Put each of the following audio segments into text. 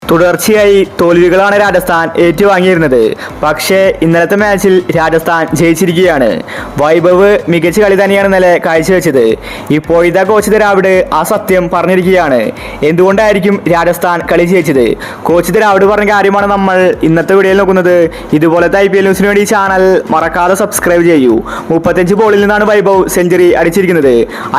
തുടർച്ചയായി തോൽവികളാണ് രാജസ്ഥാൻ ഏറ്റുവാങ്ങിയിരുന്നത്. പക്ഷേ ഇന്നലത്തെ മാച്ചിൽ രാജസ്ഥാൻ ജയിച്ചിരിക്കുകയാണ്. വൈഭവ് മികച്ച കളി തന്നെയാണ് ഇന്നലെ കാഴ്ചവെച്ചത്. ഇപ്പോഴത്തെ കോച്ച് ദ്രാവിഡ് ആ സത്യം പറഞ്ഞിരിക്കുകയാണ്. എന്തുകൊണ്ടായിരിക്കും രാജസ്ഥാൻ കളി ജയിച്ചത്? കോച്ച് ദ്രാവിഡ് പറഞ്ഞ കാര്യമാണ് നമ്മൾ ഇന്നത്തെ വീഡിയോയിൽ നോക്കുന്നത്. ഇതുപോലത്തെ IPL ന്യൂസിന് വേണ്ടി ചാനൽ മറക്കാതെ സബ്സ്ക്രൈബ് ചെയ്യൂ. 35 ബോളിൽ നിന്നാണ് വൈഭവ് സെഞ്ചുറി അടിച്ചിരിക്കുന്നത്.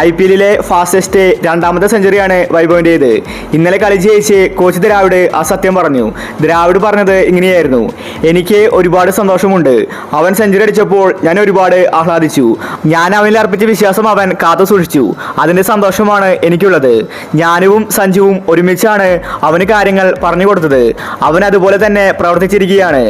IPL-ലെ ഫാസ്റ്റസ്റ്റ് രണ്ടാമത്തെ സെഞ്ചുറിയാണ് വൈഭവിൻ്റേത്. ഇന്നലെ കളി ജയിച്ച് കോച്ച് ദ്രാവിഡ് ആ സത്യം പറഞ്ഞു. ദ്രാവിഡ് പറഞ്ഞത് ഇങ്ങനെയായിരുന്നു: എനിക്ക് ഒരുപാട് സന്തോഷമുണ്ട്. അവൻ സെഞ്ചുറി അടിച്ചപ്പോൾ ഞാൻ ഒരുപാട് ആഹ്ലാദിച്ചു. ഞാൻ അവനിൽ അർപ്പിച്ച വിശ്വാസം അവൻ കാത്തു സൂക്ഷിച്ചു. അതിൻ്റെ സന്തോഷമാണ് എനിക്കുള്ളത്. ഞാനും സഞ്ജുവും ഒരുമിച്ചാണ് അവന് കാര്യങ്ങൾ പറഞ്ഞു കൊടുത്തത്. അവൻ അതുപോലെ തന്നെ പ്രവർത്തിച്ചിരിക്കുകയാണ്.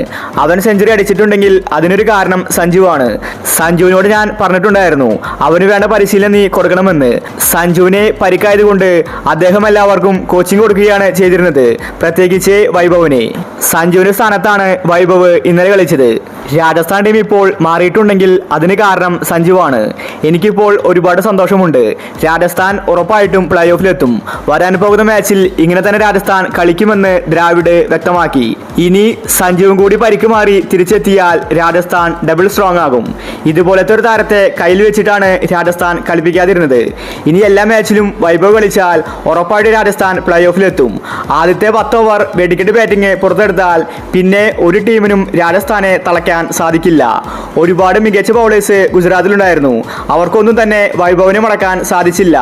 അവൻ സെഞ്ചുറി അടിച്ചിട്ടുണ്ടെങ്കിൽ അതിനൊരു കാരണം സഞ്ജുവാണ്. സഞ്ജുവിനോട് ഞാൻ പറഞ്ഞിട്ടുണ്ടായിരുന്നു അവന് വേണ്ട പരിശീലനം നീ കൊടുക്കണമെന്ന്. സഞ്ജുവിനെ പരിക്കായതുകൊണ്ട് അദ്ദേഹം എല്ലാവർക്കും കോച്ചിങ് കൊടുക്കുകയാണ് ചെയ്തിരുന്നത്, പ്രത്യേകിച്ച് വൈഭവിനെ. സഞ്ജുവിന്റെ സ്ഥാനത്താണ് വൈഭവ് ഇന്നലെ കളിച്ചത്. രാജസ്ഥാൻ ടീം ഇപ്പോൾ മാറിയിട്ടുണ്ടെങ്കിൽ അതിന് കാരണം സഞ്ജുവാണ്. എനിക്കിപ്പോൾ ഒരുപാട് സന്തോഷമുണ്ട്. രാജസ്ഥാൻ ഉറപ്പായിട്ടും പ്ലേ ഓഫിലെത്തും. വരാൻ പോകുന്ന മാച്ചിൽ ഇങ്ങനെ തന്നെ രാജസ്ഥാൻ കളിക്കുമെന്ന് ദ്രാവിഡ് വ്യക്തമാക്കി. ഇനി സഞ്ജുവും കൂടി പരിക്ക് മാറി തിരിച്ചെത്തിയാൽ രാജസ്ഥാൻ ഡബിൾ സ്ട്രോങ് ആകും. ഇതുപോലത്തെ ഒരു താരത്തെ കയ്യിൽ വെച്ചിട്ടാണ് രാജസ്ഥാൻ കളിപ്പിക്കാതിരുന്നത്. ഇനി എല്ലാ മാച്ചിലും വൈഭവ് കളിച്ചാൽ ഉറപ്പായിട്ട് രാജസ്ഥാൻ പ്ലേ ഓഫിലെത്തും. ആദ്യത്തെ 10 ഓവർ വെടിക്കെട്ട് ബാറ്റിംഗ് പുറത്തെടുത്താൽ പിന്നെ ഒരു ടീമിനും രാജസ്ഥാനെ തളയ്ക്കാൻ സാധിക്കില്ല. ഒരുപാട് മികച്ച ബൗളേഴ്സ് ഗുജറാത്തിലുണ്ടായിരുന്നു. അവർക്കൊന്നും തന്നെ വൈഭവിനെ മടക്കാൻ സാധിച്ചില്ല.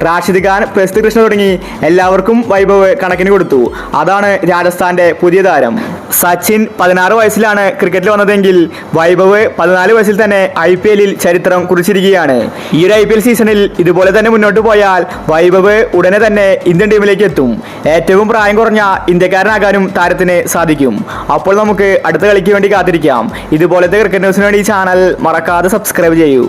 റാഷിദ് ഖാൻ, പ്രസിദ്ധ് കൃഷ്ണ തുടങ്ങി എല്ലാവർക്കും വൈഭവ് കണക്കിന് കൊടുത്തു. അതാണ് രാജസ്ഥാന്റെ പുതിയ താരം. സച്ചിൻ 16 വയസ്സിലാണ് ക്രിക്കറ്റിൽ വന്നതെങ്കിൽ വൈഭവ് 14 വയസ്സിൽ തന്നെ IPL-ൽ ചരിത്രം കുറിച്ചിരിക്കുകയാണ്. ഈ ഒരു IPL സീസണിൽ ഇതുപോലെ തന്നെ മുന്നോട്ട് പോയാൽ വൈഭവ് ഉടനെ തന്നെ ഇന്ത്യൻ ടീമിലേക്ക് എത്തും. ഏറ്റവും പ്രായം കുറഞ്ഞ ഇന്ത്യക്കാരനാകാനും താരത്തിന് സാധിക്കും. അപ്പോൾ നമുക്ക് അടുത്ത കളിക്ക് വേണ്ടി കാത്തിരിക്കാം. ഇതുപോലത്തെ ക്രിക്കറ്റ് ന്യൂസിന് വേണ്ടി ചാനൽ മറക്കാതെ സബ്സ്ക്രൈബ് ചെയ്യൂ.